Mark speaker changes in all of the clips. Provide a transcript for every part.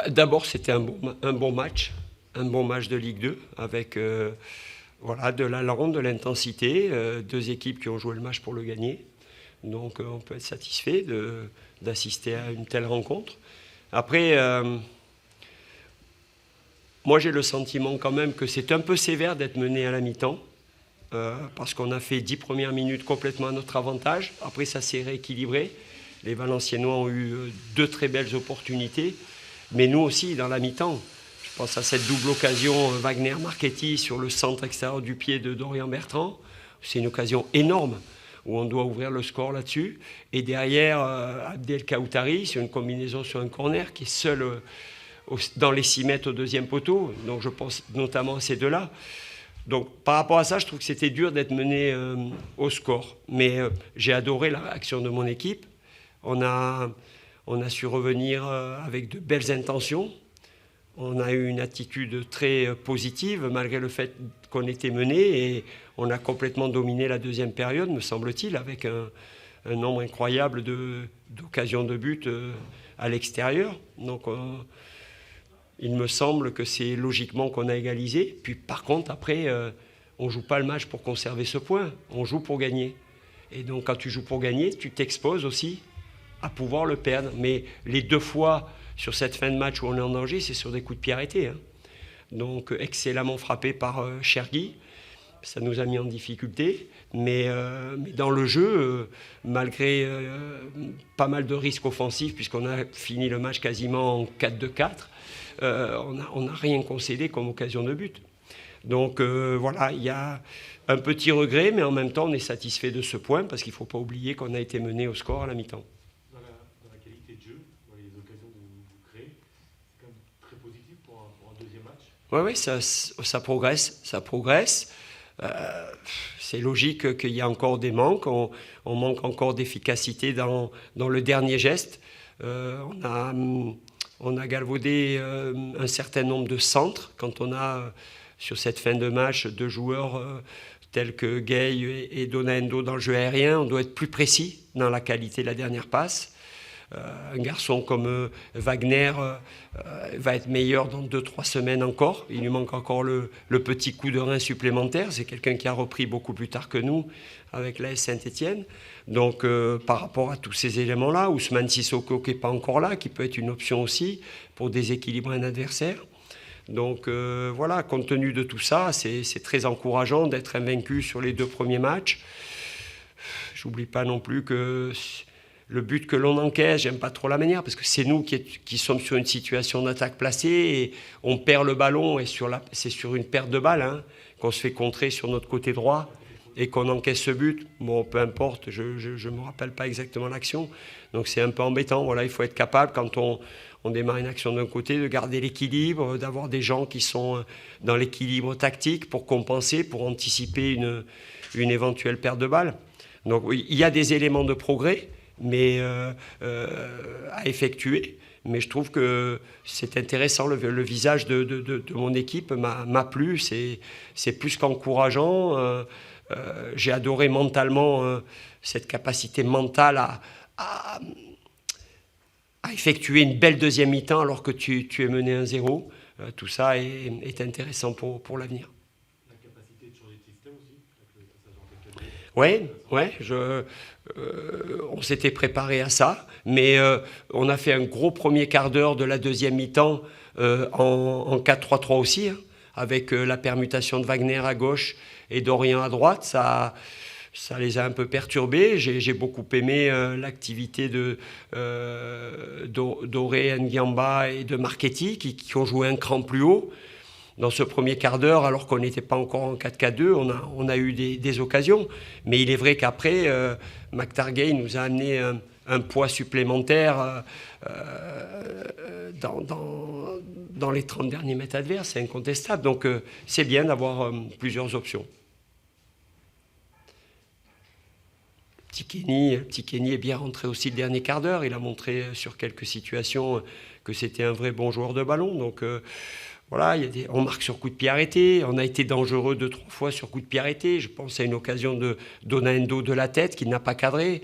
Speaker 1: D'abord, c'était un bon match. Un bon match de Ligue 2 avec voilà, de l'allant, de l'intensité. Deux équipes qui ont joué le match pour le gagner. Donc on peut être satisfait d'assister à une telle rencontre. Après, moi j'ai le sentiment quand même que c'est un peu sévère d'être mené à la mi-temps. Parce qu'on a fait 10 premières minutes complètement à notre avantage. Après, ça s'est rééquilibré. Les Valenciennois ont eu deux très belles opportunités. Mais nous aussi, dans la mi-temps, je pense à cette double occasion Wagner-Marchetti sur le centre extérieur du pied de Dorian Bertrand. C'est une occasion énorme où on doit ouvrir le score là-dessus. Et derrière, Abdel Kaoutari, sur une combinaison sur un corner qui est seul dans les 6 mètres au deuxième poteau. Donc je pense notamment à ces deux-là. Donc par rapport à ça, je trouve que c'était dur d'être mené au score. Mais j'ai adoré la réaction de mon équipe. On a su revenir avec de belles intentions. On a eu une attitude très positive malgré le fait qu'on était mené et on a complètement dominé la deuxième période, me semble-t-il, avec un nombre incroyable d'occasions de but à l'extérieur. Donc il me semble que c'est logiquement qu'on a égalisé. Puis par contre, après, on ne joue pas le match pour conserver ce point, on joue pour gagner. Et donc quand tu joues pour gagner, tu t'exposes aussi à pouvoir le perdre. Mais les 2 fois sur cette fin de match où on est en danger, c'est sur des coups de pied arrêtés. Hein. Donc excellemment frappé par Chergui. Ça nous a mis en difficulté. Mais dans le jeu, malgré pas mal de risques offensifs, puisqu'on a fini le match quasiment en 4-2-4, on n'a rien concédé comme occasion de but. Donc voilà, il y a un petit regret, mais en même temps, on est satisfait de ce point, parce qu'il ne faut pas oublier qu'on a été mené au score à la mi-temps.
Speaker 2: Dans la qualité de jeu, dans les occasions que vous créez, c'est quand même très positif pour un deuxième match.
Speaker 1: Oui, ça progresse. Ça progresse. C'est logique qu'il y a encore des manques. On manque encore d'efficacité dans le dernier geste. On a galvaudé un certain nombre de centres. Quand on a, sur cette fin de match, 2 joueurs tels que Gay et Donaendo dans le jeu aérien, on doit être plus précis dans la qualité de la dernière passe. Un garçon comme Wagner va être meilleur dans 2-3 semaines encore. Il lui manque encore le petit coup de rein supplémentaire. C'est quelqu'un qui a repris beaucoup plus tard que nous avec l'AS Saint-Étienne. Donc par rapport à tous ces éléments-là, Ousmane Sissoko qui n'est pas encore là, qui peut être une option aussi pour déséquilibrer un adversaire. Donc voilà, compte tenu de tout ça, c'est très encourageant d'être invaincu sur les 2 premiers matchs. J'oublie pas non plus que le but que l'on encaisse, j'aime pas trop la manière, parce que c'est nous qui sommes sur une situation d'attaque placée et on perd le ballon et c'est sur une perte de balle qu'on se fait contrer sur notre côté droit et qu'on encaisse ce but. Bon, peu importe, je me rappelle pas exactement l'action, donc c'est un peu embêtant. Voilà, il faut être capable, quand on démarre une action d'un côté, de garder l'équilibre, d'avoir des gens qui sont dans l'équilibre tactique pour compenser, pour anticiper une éventuelle perte de balle. Donc il y a des éléments de progrès, mais à effectuer. Mais je trouve que c'est intéressant. Le visage de mon équipe m'a plu. C'est plus qu'encourageant. J'ai adoré mentalement cette capacité mentale à effectuer une belle deuxième mi-temps alors que tu es mené 1-0. Tout ça est intéressant pour l'avenir.
Speaker 2: La capacité de changer de système aussi, avec le passage en 4-2.
Speaker 1: Oui, on s'était préparé à ça, mais on a fait un gros premier quart d'heure de la deuxième mi-temps en 4-3-3 aussi, avec la permutation de Wagner à gauche et Dorian à droite. Ça les a un peu perturbés. J'ai beaucoup aimé l'activité de Doré, Ndiamba et de Marchetti qui ont joué un cran plus haut. Dans ce premier quart d'heure, alors qu'on n'était pas encore en 4-4-2, on a eu des occasions. Mais il est vrai qu'après, McTargay nous a amené un poids supplémentaire dans les 30 derniers mètres adverses, c'est incontestable. Donc c'est bien d'avoir plusieurs options. Petit Kenny est bien rentré aussi le dernier quart d'heure. Il a montré sur quelques situations que c'était un vrai bon joueur de ballon. Donc voilà, on marque sur coup de pied arrêté. On a été dangereux 2-3 fois sur coup de pied arrêté. Je pense à une occasion de Donaendo de la tête qui n'a pas cadré.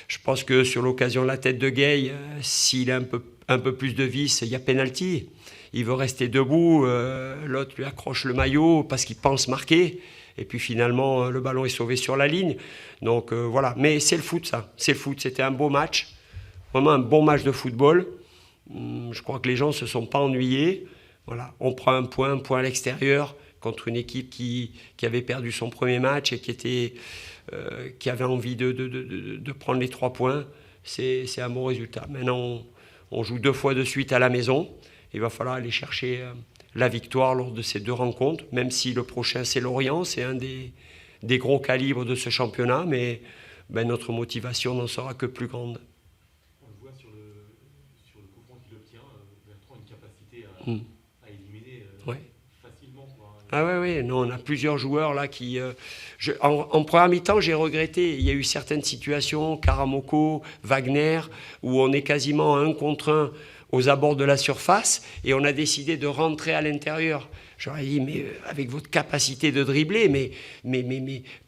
Speaker 1: Je pense que sur l'occasion de la tête de Gay, s'il est un peu plus de vis, il y a pénalty. Il veut rester debout, l'autre lui accroche le maillot parce qu'il pense marquer. Et puis finalement, le ballon est sauvé sur la ligne. Donc voilà, mais c'est le foot ça, c'est le foot. C'était un beau match, vraiment un bon match de football. Je crois que les gens ne se sont pas ennuyés. Voilà, on prend un point à l'extérieur contre une équipe qui avait perdu son premier match et qui avait envie de prendre les 3 points. C'est un bon résultat. Maintenant, on joue 2 fois de suite à la maison. Il va falloir aller chercher la victoire lors de ces 2 rencontres, même si le prochain c'est Lorient, c'est un des gros calibres de ce championnat, mais notre motivation n'en sera que plus grande.
Speaker 2: On le voit sur le coup franc qu'il obtient, Bertrand a une capacité à éliminer facilement.
Speaker 1: Ah oui, non, on a plusieurs joueurs là qui... en première mi-temps, j'ai regretté, il y a eu certaines situations, Karamoko, Wagner, où on est quasiment 1 contre 1 aux abords de la surface, et on a décidé de rentrer à l'intérieur. J'aurais dit, mais avec votre capacité de dribbler, mais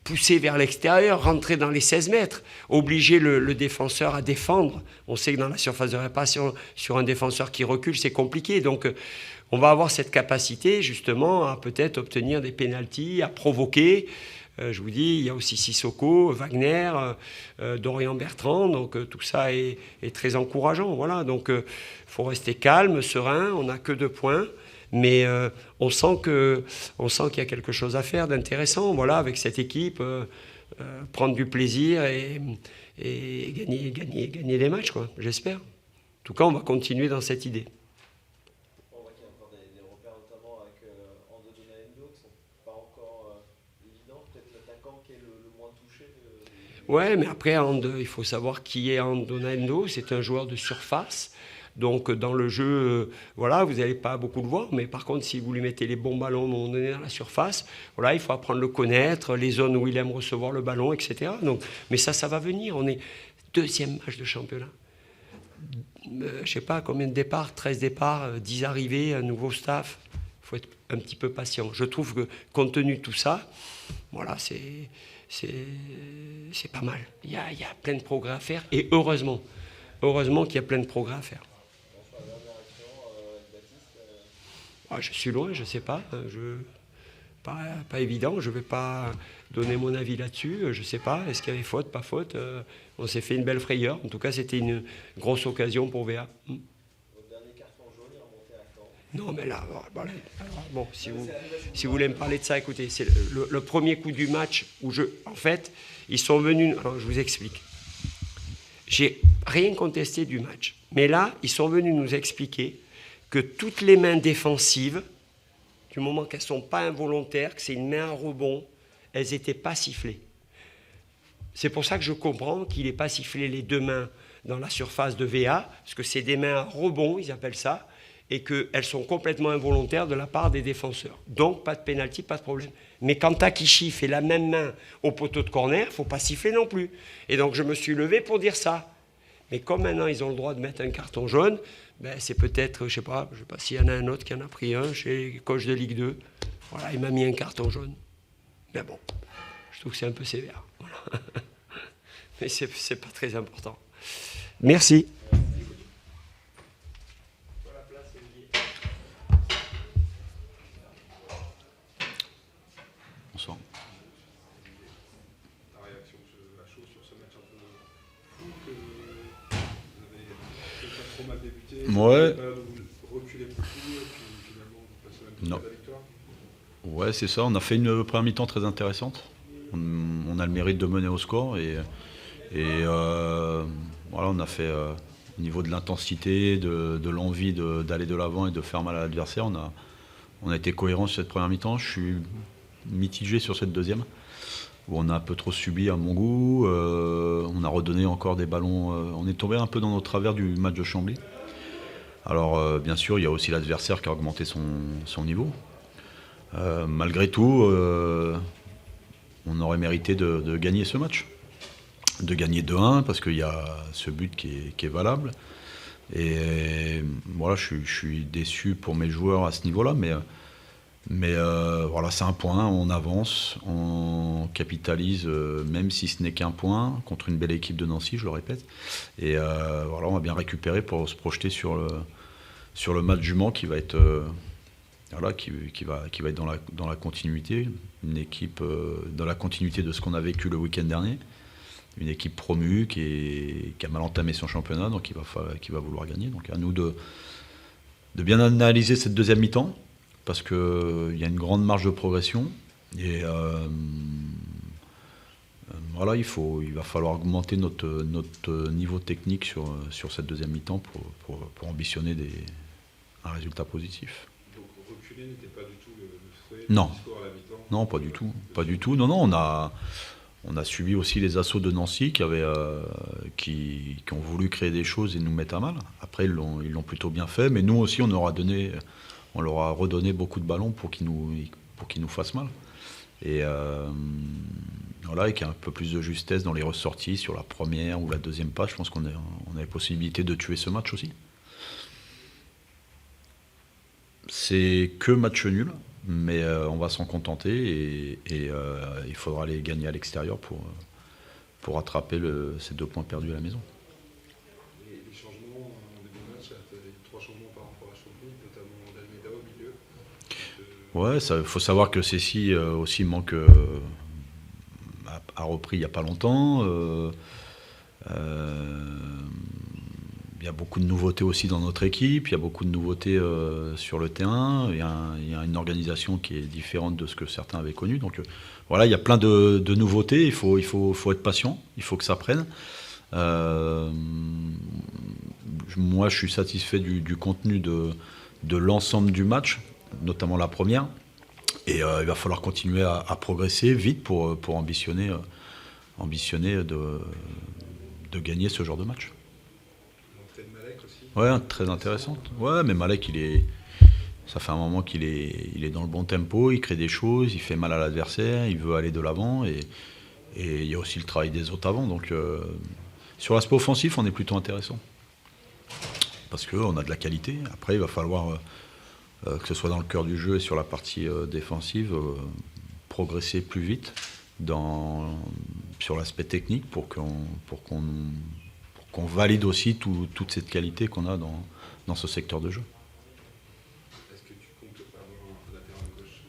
Speaker 1: pousser vers l'extérieur, rentrer dans les 16 mètres, obliger le défenseur à défendre. On sait que dans la surface de réparation, sur un défenseur qui recule, c'est compliqué. Donc, on va avoir cette capacité, justement, à peut-être obtenir des pénaltys, à provoquer. Je vous dis, il y a aussi Sissoko, Wagner, Dorian Bertrand, donc tout ça est très encourageant. Voilà, donc il faut rester calme, serein, on n'a que 2 points, mais on sent qu'il y a quelque chose à faire d'intéressant, voilà, avec cette équipe, prendre du plaisir et gagner des matchs, quoi, j'espère. En tout cas, on va continuer dans cette idée.
Speaker 3: On voit qu'il y a encore des repères, notamment avec Ando Donaendo, qui ne sont pas encore évidents. Peut-être l'attaquant qui est le moins touché.
Speaker 1: Ouais, mais après, il faut savoir qui est Ando Donaendo. C'est un joueur de surface. Donc, dans le jeu, voilà, vous n'allez pas beaucoup le voir. Mais par contre, si vous lui mettez les bons ballons à un moment donné dans la surface, voilà, il faut apprendre à le connaître, les zones où il aime recevoir le ballon, etc. Donc, mais ça va venir. On est 2e match de championnat. Je ne sais pas combien de départs, 13 départs, 10 arrivées, un nouveau staff. Il faut être un petit peu patient. Je trouve que, compte tenu de tout ça, voilà, c'est pas mal. Il y a plein de progrès à faire, et heureusement qu'il y a plein de progrès à faire. Je suis loin, je ne sais pas. Pas évident, je ne vais pas donner mon avis là-dessus. Je ne sais pas, est-ce qu'il y avait faute, pas faute. On s'est fait une belle frayeur. En tout cas, c'était une grosse occasion pour VA.
Speaker 3: Votre dernier carton jaune est remonté à quand ?
Speaker 1: Non, mais là, voilà. Bon, si vous voulez me parler de ça, écoutez, c'est le premier coup du match où en fait, ils sont venus... Alors, je vous explique. J'ai rien contesté du match. Mais là, ils sont venus nous expliquer que toutes les mains défensives, du moment qu'elles ne sont pas involontaires, que c'est une main à rebond, elles n'étaient pas sifflées. C'est pour ça que je comprends qu'il n'ait pas sifflé les 2 mains dans la surface de VA, parce que c'est des mains à rebond, ils appellent ça, et qu'elles sont complètement involontaires de la part des défenseurs. Donc, pas de pénalty, pas de problème. Mais quand Takishi fait la même main au poteau de corner, il ne faut pas siffler non plus. Et donc, je me suis levé pour dire ça. Mais comme maintenant, ils ont le droit de mettre un carton jaune, c'est peut-être, je ne sais pas s'il y en a un autre qui en a pris un chez les coachs de Ligue 2. Voilà, il m'a mis un carton jaune. Mais bon, je trouve que c'est un peu sévère. Voilà. Mais ce n'est pas très important. Merci.
Speaker 4: Bonsoir.
Speaker 5: La réaction à chaud sur ce match un peu fou que vous avez peut-être trop mal débuté.
Speaker 4: Ouais.
Speaker 5: Vous reculez beaucoup et puis finalement vous passez même
Speaker 4: Non.
Speaker 5: la victoire.
Speaker 4: Ouais, c'est ça. On a fait une première mi-temps très intéressante. On a le mérite de mener au score et voilà, on a fait au niveau de l'intensité, de l'envie d'aller de l'avant et de faire mal à l'adversaire. On a été cohérent sur cette première mi-temps. Je suis mitigé sur cette deuxième, où on a un peu trop subi à mon goût. On a redonné encore des ballons. On est tombé un peu dans nos travers du match de Chambly. Alors, bien sûr, il y a aussi l'adversaire qui a augmenté son niveau. Malgré tout, on aurait mérité de gagner ce match. De gagner 2-1, parce qu'il y a ce but qui est valable. Et voilà, je suis déçu pour mes joueurs à ce niveau-là, mais Mais voilà, c'est un point, on avance, on capitalise, même si ce n'est qu'un point, contre une belle équipe de Nancy, je le répète. Et voilà, on va bien récupérer pour se projeter sur le match du Mans qui va être, voilà, qui va être dans la continuité. Une équipe dans la continuité de ce qu'on a vécu le week-end dernier. Une équipe promue qui a mal entamé son championnat, donc qui va vouloir gagner. Donc à nous de bien analyser cette deuxième mi-temps, parce qu'il y a une grande marge de progression. Et voilà, il va falloir augmenter notre niveau technique sur cette deuxième mi-temps pour ambitionner un résultat positif.
Speaker 5: Donc reculer n'était pas du tout le souhait
Speaker 4: Non.
Speaker 5: du score à la mi-temps?
Speaker 4: Non, pas du tout. Pas du tout. Non, on a suivi aussi les assauts de Nancy qui ont voulu créer des choses et nous mettre à mal. Après, ils l'ont plutôt bien fait, mais nous aussi, on leur a redonné beaucoup de ballons pour qu'ils nous fassent mal. Et voilà, avec un peu plus de justesse dans les ressorties sur la première ou la deuxième passe, je pense qu'on a la possibilité de tuer ce match aussi. C'est que match nul, mais on va s'en contenter et il faudra aller gagner à l'extérieur pour rattraper ces 2 points perdus à la maison.
Speaker 5: Les changements en début de match, il y a eu 3 changements par rapport à Chambly, notamment d'Almeida au milieu.
Speaker 4: Ouais, il faut savoir que Cécy aussi a repris il n'y a pas longtemps. Il y a beaucoup de nouveautés aussi dans notre équipe, il y a beaucoup de nouveautés sur le terrain, il y a une organisation qui est différente de ce que certains avaient connu. Donc voilà, il y a plein de nouveautés, il faut être patient, il faut que ça prenne. Moi, je suis satisfait du contenu de l'ensemble du match, notamment la première. Et il va falloir continuer à progresser vite pour ambitionner de gagner ce genre de match.
Speaker 5: L'entrée de Malek aussi.
Speaker 4: Ouais, très intéressante. Ouais, mais Malek, ça fait un moment qu'il est dans le bon tempo, il crée des choses, il fait mal à l'adversaire, il veut aller de l'avant et il y a aussi le travail des autres avant. Donc sur l'aspect offensif, on est plutôt intéressant. Parce qu'on a de la qualité. Après, il va falloir, que ce soit dans le cœur du jeu et sur la partie défensive, progresser plus vite sur l'aspect technique pour qu'on valide aussi toute cette qualité qu'on a dans ce secteur de jeu.
Speaker 5: Est-ce que tu comptes avoir un latéral gauche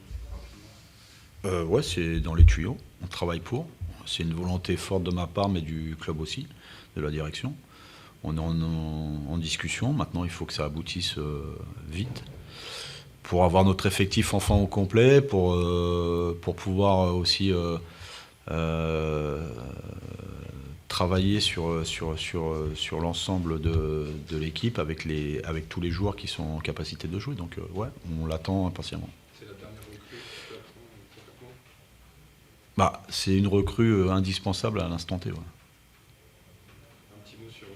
Speaker 5: rapidement?
Speaker 4: Ouais, c'est dans les tuyaux, on travaille pour. C'est une volonté forte de ma part, mais du club aussi, de la direction. On est en discussion, maintenant il faut que ça aboutisse vite. Pour avoir notre effectif enfin au complet, pour pouvoir aussi travailler sur l'ensemble de l'équipe avec tous les joueurs qui sont en capacité de jouer. Donc ouais, on l'attend impatiemment.
Speaker 5: C'est la dernière recrue que tu apprends concrètement?
Speaker 4: Bah, c'est une recrue indispensable à l'instant T. Ouais.
Speaker 5: Un petit mot sur,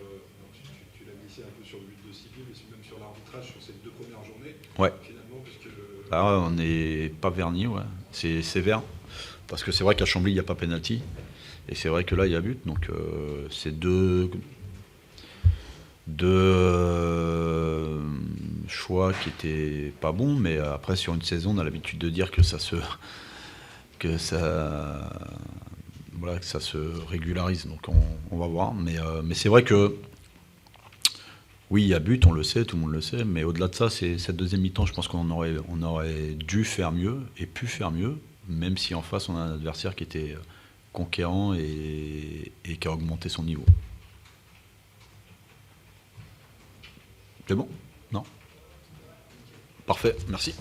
Speaker 5: tu l'as glissé un peu sur le but de Sibyl, mais même sur l'arbitrage sur ces 2 premières journées.
Speaker 4: Ouais.
Speaker 5: Finalement, puisque
Speaker 4: Là, on n'est pas verni, ouais. C'est sévère. Parce que c'est vrai qu'à Chambly, il n'y a pas pénalty. Et c'est vrai que là, il y a but. Donc, c'est deux choix qui n'étaient pas bons. Mais après, sur une saison, on a l'habitude de dire que ça se régularise. Donc, on va voir. Mais c'est vrai que oui, il y a but, on le sait, tout le monde le sait. Mais au-delà de ça, c'est cette deuxième mi-temps, je pense qu'on aurait dû faire mieux et pu faire mieux. Même si en face, on a un adversaire qui était conquérant et qui a augmenté son niveau. C'est bon? Non? Parfait, merci.